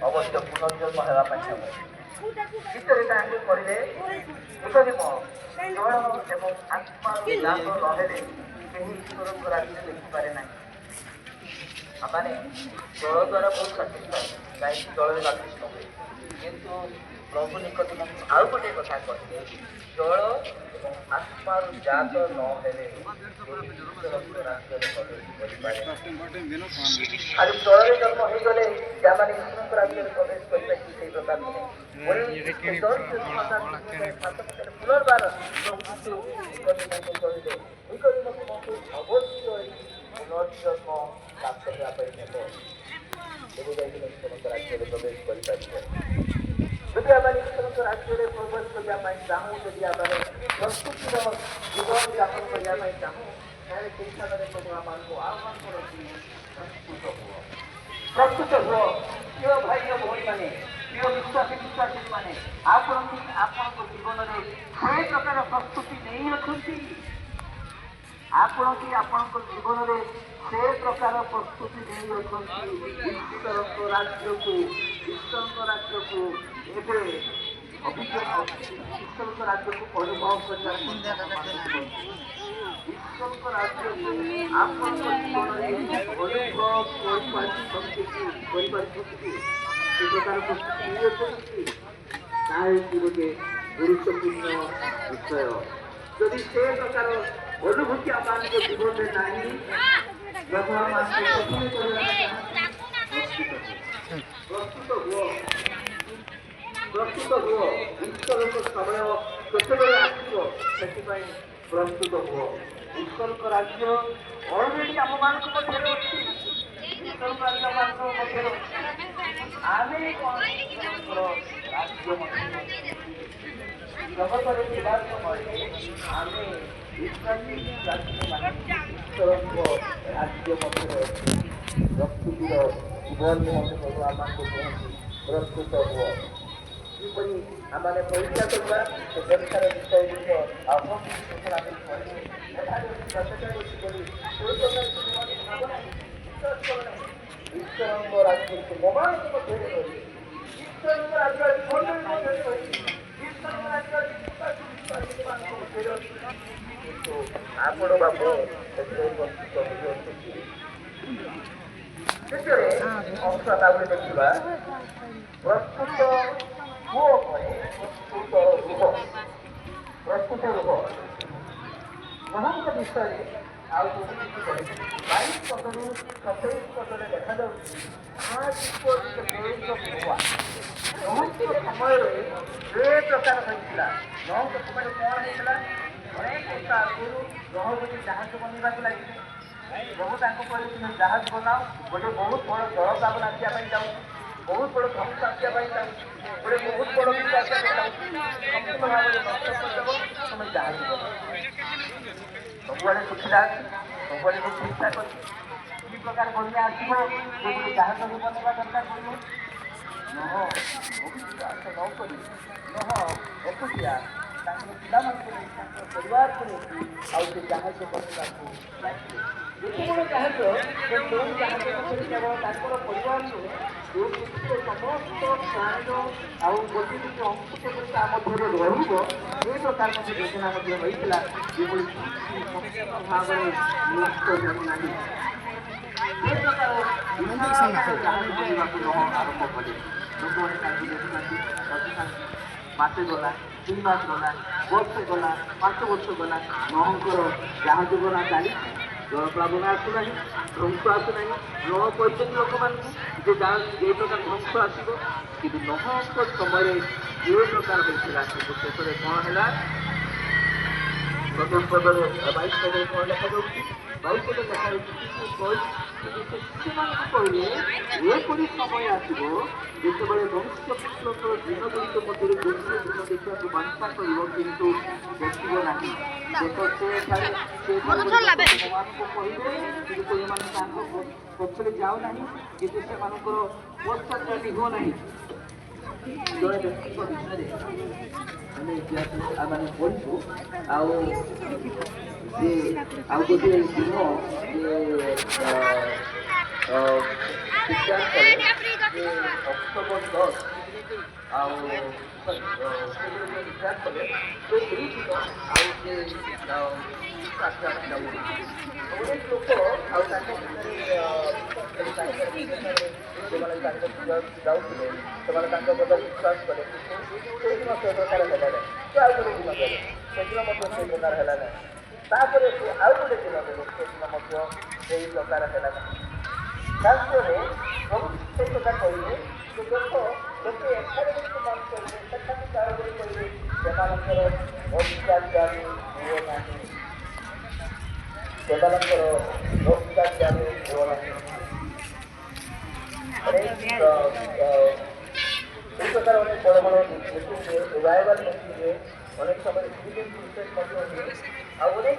অবশ্য পুনর্জন্ম হেবা পাইছে ଭିତରେ ତାହାକୁ କରିଲେ ବୁଝିବ ଜଳ ଏବଂ ଆତ୍ମାର ବିଳାସ ରହେଲେ କେହି ଈଶ୍ୱରଙ୍କ ରାଜ୍ୟ ଦେଖିପାରେ ନାହିଁ। ମାନେ ଜଳ ଦ୍ୱାରା ବହୁତ ସାଟିସ୍ଫାଏ କାହିଁକି ଜଳରେ ବାତିଷ୍ଠ ହୁଏ, କିନ୍ତୁ ପ୍ରଭୁ ନିକଟକୁ ଆଉ ଗୋଟିଏ କଥା କହିଲେ ଜଳ ଏବଂ ଆତ୍ମାରୁ ଜାତ ନହେଲେ ଈଶ୍ୱରଙ୍କ ରାଜ୍ୟରେ ପ୍ରବେଶ କରିପାରେ। ଖାଲି ଜଳରେ ଜନ୍ମ ହେଇଗଲେ ଯାମାନେ ଈଶ୍ୱରଙ୍କ ରାଜ୍ୟରେ ପ୍ରବେଶ କରିପାରିବେ ସେଇ ପ୍ରକାର ନୁହେଁ। পুনর্বার অবশ্যই পুনর্জন্ম প্রাপ্ত হওয়া পাই নেব তবু যাই ଈଶ୍ୱରଙ୍କ ରାଜ୍ୟରେ ପ୍ରବେଶ କରିପାରିବେ। ଯଦି ଆମେ ଈଶ୍ୱରଙ୍କ ରାଜ୍ୟରେ ପ୍ରବେଶ କରିବା ପାଇଁ ଚାହୁଁ, ଯଦି ଆମେ ପ୍ରସ୍ତୁତିର ଜୀବନ ଯାପନ କରିବା ପାଇଁ ଚାହୁଁ, ତାହେଲେ ସେହି ସ୍ଥାନରେ ପ୍ରଭୁ ଆମମାନଙ୍କୁ ଆହ୍ୱାନ କରନ୍ତି ପ୍ରସ୍ତୁତ ହୁଅ, ପ୍ରସ୍ତୁତ ହୁଅ। ପ୍ରିୟ ଭାଇ ଓ ଭଉଣୀମାନେ, ପ୍ରିୟ ବିଶ୍ୱାସୀ ମାନେ, ଆପଣ କି ଆପଣଙ୍କ ଜୀବନରେ ସେ ପ୍ରକାର ପ୍ରସ୍ତୁତି ନେଇଅଛନ୍ତି? ଆପଣ କି ଆପଣଙ୍କ ଜୀବନରେ ସେ ପ୍ରକାର ପ୍ରସ୍ତୁତି ନେଇଅଛନ୍ତି ଈଶ୍ୱରଙ୍କ ରାଜ୍ୟକୁ ଏବେ ଈଶ୍ୱରଙ୍କ ରାଜ୍ୟକୁ ଅନୁଭବ କରିବା? ଈଶ୍ୱରଙ୍କ ରାଜ୍ୟକୁ ଆପଣଙ୍କ ଜୀବନରେ ଅନୁଭବ କରିପାରୁଛନ୍ତି? ସେ ପ୍ରକାର ପ୍ରସ୍ତୁତି ନେଇଅଛନ୍ତି? ତାହା ହେଉଛି ଗୋଟେ ଗୁରୁତ୍ୱପୂର୍ଣ୍ଣ ବିଷୟ। ଯଦି ସେ ପ୍ରକାର ଅନୁଭୂତି ଆମମାନଙ୍କ ଜୀବନରେ ନାହିଁ, ପ୍ରଥମ ପ୍ରସ୍ତୁତ ହୁଅ। ଈଶ୍ୱରଙ୍କ ସମୟ କେତେବେଳେ ଆସିବ ସେଥିପାଇଁ ପ୍ରସ୍ତୁତ ହୁଅ। ଈଶ୍ୱରଙ୍କ ରାଜ୍ୟ ଅଲରେଡି ଆମମାନଙ୍କ ମଧ୍ୟରେ ଅଛି। ଈଶ୍ୱରଙ୍କ ରାଜ୍ୟ ମାନଙ୍କ ମଧ୍ୟରେ ଆମେ କଣ ଈଶ୍ୱରଙ୍କର ରାଜ୍ୟ ମଧ୍ୟରେ ଜଗତରେ ଥିବା ସମୟରେ ଆମେ ଈଶ୍ୱରଙ୍କ ରାଜ୍ୟ ମଧ୍ୟରେ ଅଛି। ପ୍ରସ୍ତୁତିର ଜୀବନ ନିମନ୍ତେ ପ୍ରଭୁ ଆମମାନଙ୍କୁ କୁହନ୍ତି ପ୍ରସ୍ତୁତ ହୁଅ। କିପରି ଆମମାନେ ପରୀକ୍ଷା କରିବା ସେ ପରୀକ୍ଷାର ବିଷୟ ଗୁଡ଼ିକ ଆପଣଙ୍କୁ ସୂଚନା ଦେଇ କହିବେ। ଏଠାରେ ଈଶ୍ୱରଙ୍କ ରାଜ୍ୟ ମୋବାଇଲ ମଧ୍ୟରେ ରହିବେ। ଈଶ୍ୱରଙ୍କ ରାଜ୍ୟ ଜୀବନ ମଧ୍ୟରେ ରହିବେ। ଈଶ୍ୱରଙ୍କ ରାଜ୍ୟ କିନ୍ତୁ ଆପଣ ବାପ ସେଥିରେ ପ୍ରସ୍ତୁତ ହୋଇଅଛନ୍ତି। ସେଥିରେ ଅଂଶ ତାପରେ ଦେଖିବା ପ୍ରସ୍ତୁତ ହୁଅ ପରେ ପ୍ରସ୍ତୁତ ରୁହ। ମହାଙ୍କ ବିଷୟରେ ଆଉ କିଛି କିଛି କହିବି। 22 ପଦରୁ 27 ପଦରେ ଦେଖାଯାଉଛି ନହଙ୍କ ସମୟରେ ଏ ପ୍ରକାର ହୋଇଥିଲା। ନହଙ୍କ ସମୟରେ କଣ ହେଇଥିଲା? ଅନେକ ବର୍ଷ ଆଗରୁ ଗ୍ରହ ବୋଲି ଜାହାଜ ବନେଇବାକୁ ଲାଗିଲେ। ପ୍ରଭୁ ତାଙ୍କୁ କହିଲେ ତୁମେ ଜାହାଜ ବନାଅ, ଗୋଟେ ବହୁତ ବଡ଼ ଜଳପ୍ଲାବନ ଆସିବା ପାଇଁ ଯାଉଛି, ବହୁତ ବଡ଼ ଧ୍ୱଂସ ଆସିବା ପାଇଁ ଯାଉଛି, ଗୋଟେ ବହୁତ ବଡ଼ ବିଷ ଆସିବା ପାଇଁ ଯାଉଛି, ସମ୍ପୂର୍ଣ୍ଣ ଭାବରେ ନଷ୍ଟ କରିଦେବ, ତୁମେ ଜାହାଜ ବନାଅ। ସବୁଆଡ଼େ ସୁବିଧା ଅଛି, ସବୁଆଡ଼େ ସବୁ ଠିକ୍ ଠାକ୍ ଅଛି। କି ପ୍ରକାର ବନ୍ୟା ଆସିବ ସେ ଗୋଟେ ଜାହାଜ ବି ବନେଇବା ଦରକାର ପଡ଼ିବ। ଅବିଶ୍ୱାସ ନ କରି ଏକୁଟିଆ ତାଙ୍କର ପିଲାମାନଙ୍କୁ ନେଇ ତାଙ୍କର ପରିବାରକୁ ନେଇକି ଆଉ ସେ ଜାହାଜ ବନେଇବାକୁ ଲାଗିଲେ। ଯେତେବେଳେ ଜାହାଜ ସେ ଯେଉଁ ଜାହାଜ ମଧ୍ୟରେ କେବଳ ତାଙ୍କର ପରିବାର ନୁହେଁ ଯେଉଁ ପୃଥିବୀର ସମସ୍ତ ପ୍ରାଣୀର ଆଉ ଗୋଟେ କିଛି ଅଂଶ କେବଳ ତା ମଧ୍ୟରେ ରହିବ ଏ ପ୍ରକାର ମଧ୍ୟ ଯୋଜନା ମଧ୍ୟ ରହିଥିଲା ଯେଭଳି ସମ୍ପୂର୍ଣ୍ଣ ଭାବରେ ନଷ୍ଟ ହେବ ନାହିଁ। ଏ ପ୍ରକାର ଜାହାଜ କରିବାକୁ ଆରମ୍ଭ କଲେ ଲୋକମାନେ ତାଙ୍କୁ ଦେଖୁଥାନ୍ତି ରଖିଥାନ୍ତି। ମାସେ ଗଲା 2 ମାସ ଗଲା ବର୍ଷେ ଗଲା 5 ବର୍ଷ ଗଲା ନଅଙ୍କର ଜାହାଜ ଗଲା ଚାଲିଛି ଜଳପ୍ଲାବନ ଆସୁନାହିଁ ଧ୍ୱଂସ ଆସୁନାହିଁ। ନହ କହିଛନ୍ତି ଲୋକମାନଙ୍କୁ ଯେ ଏ ପ୍ରକାର ଧ୍ୱଂସ ଆସିବ କିନ୍ତୁ ନହଙ୍କ ସମୟରେ ଏ ପ୍ରକାର ହୋଇଥିଲା କିନ୍ତୁ ଶେଷରେ କ'ଣ ହେଲା 22 ପଦରେ କ'ଣ ଲେଖାଯାଉଛି 22 ପଦ ଲେଖାଯାଉଛି ସେମାନଙ୍କୁ କହିଲେ ଏପରି ସମୟ ଆସିବ ଯେତେବେଳେ ମନୁଷ୍ୟ ପୁତ୍ରଙ୍କର ଦିନଗୁଡ଼ିକ ମଧ୍ୟରେ ଗୋଟିଏ ଦିନ ଦେଖିବାକୁ ବାଞ୍ଛା କରିବ କିନ୍ତୁ ଦେଖିବ ନାହିଁ। ଭଗବାନଙ୍କୁ କହିବେ କିନ୍ତୁ ଏମାନେ ତାଙ୍କ ପଛରେ ଯାଉ ନାହିଁ କିନ୍ତୁ ସେମାନଙ୍କର ପଶ୍ଚାତ୍ପତ୍ତି ହୁଅ ନାହିଁ। ଜଣେ ବ୍ୟକ୍ତିଙ୍କ ବିଷୟରେ ଆମେ ଇତିହାସ ଆମେ ପଢ଼ିଛୁ ଆଉ ଗୋଟିଏ ଦିନ ବିଚାର କଲେ ଯେ ଅକ୍ଟୋବର 10 ଆଉ ବିଚାର କଲେ ସେ ସେଇ ଦିନ ଆଉ ସେ ଅନେକ ଲୋକ ଆଉ ତାଙ୍କ ସେମାନେ ତାଙ୍କ ଯାଉଥିଲେ ସେମାନେ ତାଙ୍କ କଥା ବିଶ୍ୱାସ କଲେ ସେଦିନ ସେ ପ୍ରକାର ହେଲା ନାହିଁ ସେ ଆଉ ଗୋଟେ ଦିନ କଲେ ସେଦିନ ମଧ୍ୟ ସେଇ ପ୍ରକାର ହେଲା ନାହିଁ। ତାପରେ ସେ ଆଉ ଗୋଟେ ଦିନ ଦେଲେ ସେଦିନ ମଧ୍ୟ ସେଇ ପ୍ରକାର ହେଲା ନାହିଁ। ତାପରେ ସେଇ କଥା କହିଲେ ଯେ ଲୋକେ ଏଠାରେ ସମାନ କରିବେ ସେଠାକୁ କାରଗରୀ କରିବେ ସେମାନଙ୍କର ଅଧିକାର ଜାଣି ହୁଏ ନାହିଁ ସେମାନଙ୍କର ଅଧିକାର ଜାଣି ହୁଅ ନାହିଁ। এই প্রকার অনেক বড় বড় মিটিংয়ে রায়বার মিটিংয়ে অনেক সময় বিশেষ বিশেষ মতো আর অনেক